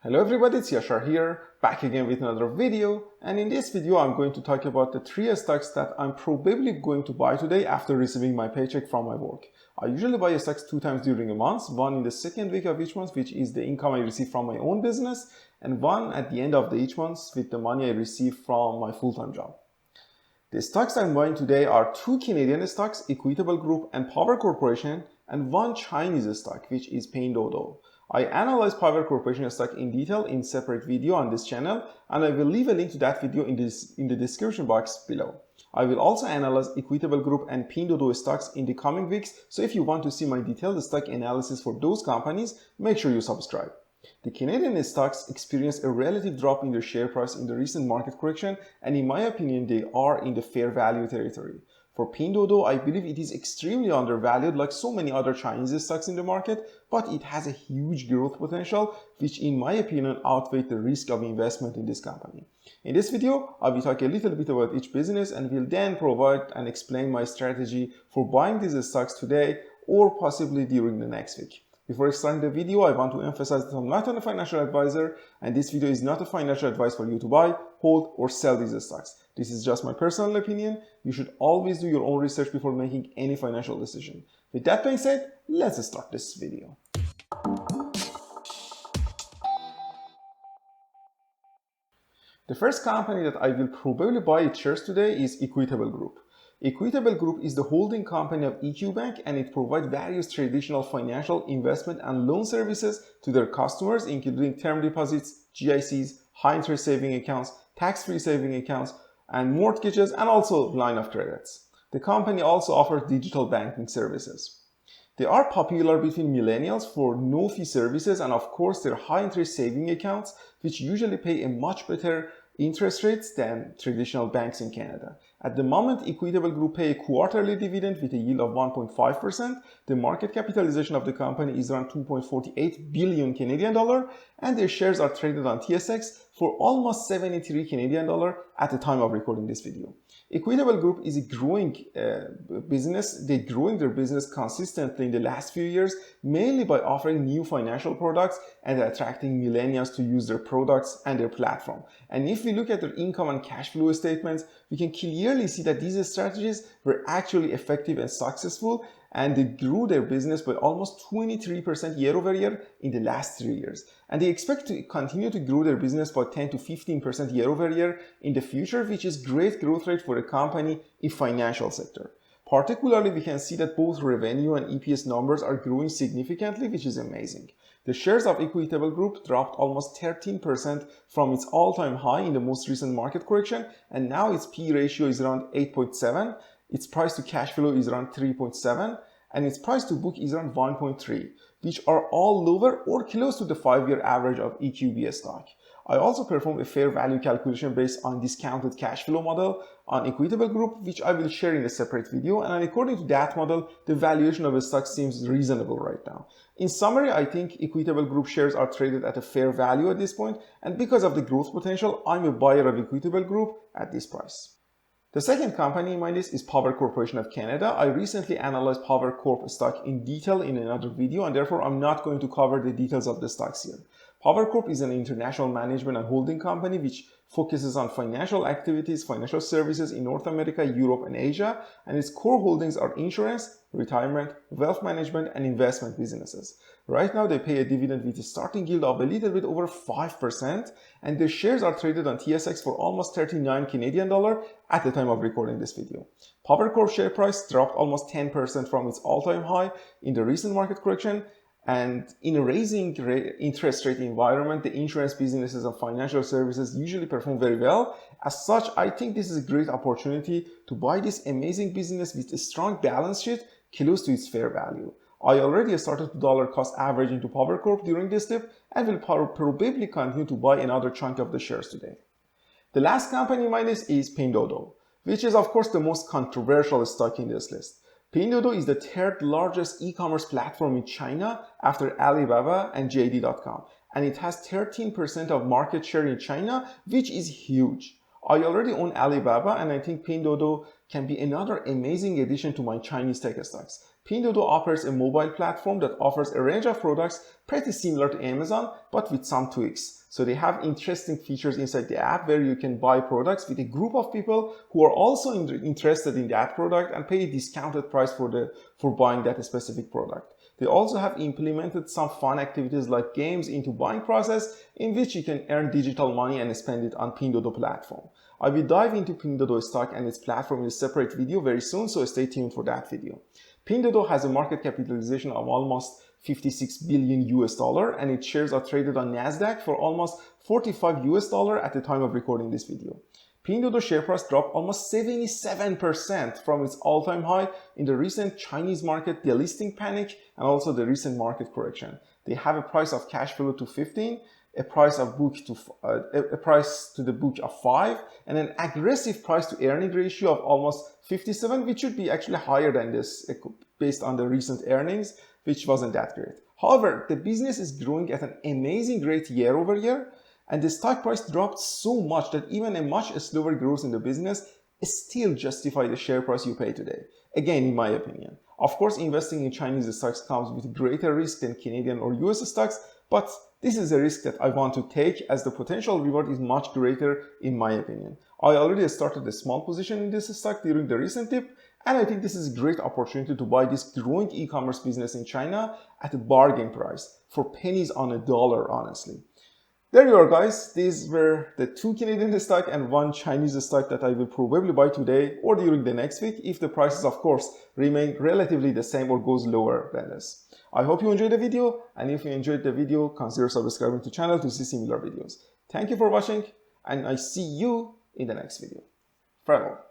Hello everybody, it's Yashar here, back again with another video, and in this video I'm going to talk about the 3 stocks that I'm probably going to buy today after receiving my paycheck from my work. I usually buy stocks 2 times during a month, one in the second week of each month, which is the income I receive from my own business, and one at the end of each month with the money I receive from my full-time job. The stocks I'm buying today are 2 Canadian stocks, Equitable Group and Power Corporation, and one Chinese stock, which is Pinduoduo. I analyze Power Corporation stock in detail in separate video on this channel, and I will leave a link to that video in the description box below. I will also analyze Equitable Group and Pinduoduo stocks in the coming weeks, so if you want to see my detailed stock analysis for those companies, make sure you subscribe. The Canadian stocks experienced a relative drop in their share price in the recent market correction, and in my opinion, they are in the fair value territory. For Pinduoduo, I believe it is extremely undervalued like so many other Chinese stocks in the market, but it has a huge growth potential, which in my opinion outweighs the risk of investment in this company. In this video, I will talk a little bit about each business and will then provide and explain my strategy for buying these stocks today or possibly during the next week. Before starting the video, I want to emphasize that I'm not a financial advisor, and this video is not a financial advice for you to buy, hold, or sell these stocks. This is just my personal opinion. You should always do your own research before making any financial decision. With that being said, let's start this video. The first company that I will probably buy its shares today is Equitable Group. Equitable Group is the holding company of EQ Bank, and it provides various traditional financial, investment, and loan services to their customers, including term deposits, GICs, high interest saving accounts, tax-free saving accounts, and mortgages, and also line of credits. The company also offers digital banking services. They are popular between millennials for no-fee services and of course their high-interest saving accounts, which usually pay a much better interest rates than traditional banks in Canada. At the moment, Equitable Group pay a quarterly dividend with a yield of 1.5%. The market capitalization of the company is around 2.48 billion Canadian dollar, and their shares are traded on TSX for almost 73 Canadian dollar at the time of recording this video. Equitable Group is a growing business. They're growing their business consistently in the last few years, mainly by offering new financial products and attracting millennials to use their products and their platform. And if we look at their income and cash flow statements, we can clearly see that these strategies were actually effective and successful, and they grew their business by almost 23% year over year in the last 3 years. And they expect to continue to grow their business by 10 to 15% year over year in the future, which is great growth rate for a company in financial sector. Particularly, we can see that both revenue and EPS numbers are growing significantly, which is amazing. The shares of Equitable Group dropped almost 13% from its all-time high in the most recent market correction, and now its P ratio is around 8.7. Its price to cash flow is around 3.7, and its price to book is around 1.3, which are all lower or close to the 5-year average of EQB stock. I also performed a fair value calculation based on discounted cash flow model on Equitable Group, which I will share in a separate video, and according to that model, the valuation of a stock seems reasonable right now. In summary, I think Equitable Group shares are traded at a fair value at this point, and because of the growth potential, I'm a buyer of Equitable Group at this price. The second company in my list is Power Corporation of Canada. I recently analyzed Power Corp stock in detail in another video, and therefore I'm not going to cover the details of the stocks here. Power Corp is an international management and holding company which focuses on financial activities, financial services in North America, Europe, and Asia, and its core holdings are insurance, retirement, wealth management, and investment businesses. Right now, they pay a dividend with a starting yield of a little bit over 5%, and their shares are traded on TSX for almost 39 Canadian dollar at the time of recording this video. Power Corp share price dropped almost 10% from its all-time high in the recent market correction, and in a rising interest rate environment, the insurance businesses and financial services usually perform very well. As such, I think this is a great opportunity to buy this amazing business with a strong balance sheet close to its fair value. I already started to dollar cost average into Power Corp during this dip and will probably continue to buy another chunk of the shares today. The last company in my list is Pinduoduo, which is of course the most controversial stock in this list. Pinduoduo is the third largest e-commerce platform in China after Alibaba and JD.com, and it has 13% of market share in China, which is huge. I already own Alibaba, and I think Pinduoduo can be another amazing addition to my Chinese tech stocks. Pinduoduo operates a mobile platform that offers a range of products pretty similar to Amazon, but with some tweaks. So they have interesting features inside the app where you can buy products with a group of people who are also interested in that product and pay a discounted price for buying that specific product. They also have implemented some fun activities like games into buying process in which you can earn digital money and spend it on Pinduoduo platform. I will dive into Pinduoduo stock and its platform in a separate video very soon, so stay tuned for that video. Pinduoduo has a market capitalization of almost 56 billion US dollar, and its shares are traded on Nasdaq for almost 45 US dollar at the time of recording this video. Pinduoduo share price dropped almost 77% from its all-time high in the recent Chinese market delisting panic and also the recent market correction. They have a price of cash flow to 15, a price of book to a price to the book of 5, and an aggressive price to earning ratio of almost 57, which should be actually higher than this based on the recent earnings, which wasn't that great. However, the business is growing at an amazing rate year over year, and the stock price dropped so much that even a much slower growth in the business still justifies the share price you pay today. Again, in my opinion. Of course, investing in Chinese stocks comes with greater risk than Canadian or US stocks, but this is a risk that I want to take as the potential reward is much greater in my opinion. I already started a small position in this stock during the recent dip, and I think this is a great opportunity to buy this growing e-commerce business in China at a bargain price for pennies on a dollar, honestly. There you are, guys. These were the 2 Canadian stock and 1 Chinese stock that I will probably buy today or during the next week if the prices, of course, remain relatively the same or goes lower than this. I hope you enjoyed the video, and if you enjoyed the video, consider subscribing to the channel to see similar videos. Thank you for watching, and I see you in the next video. Farewell.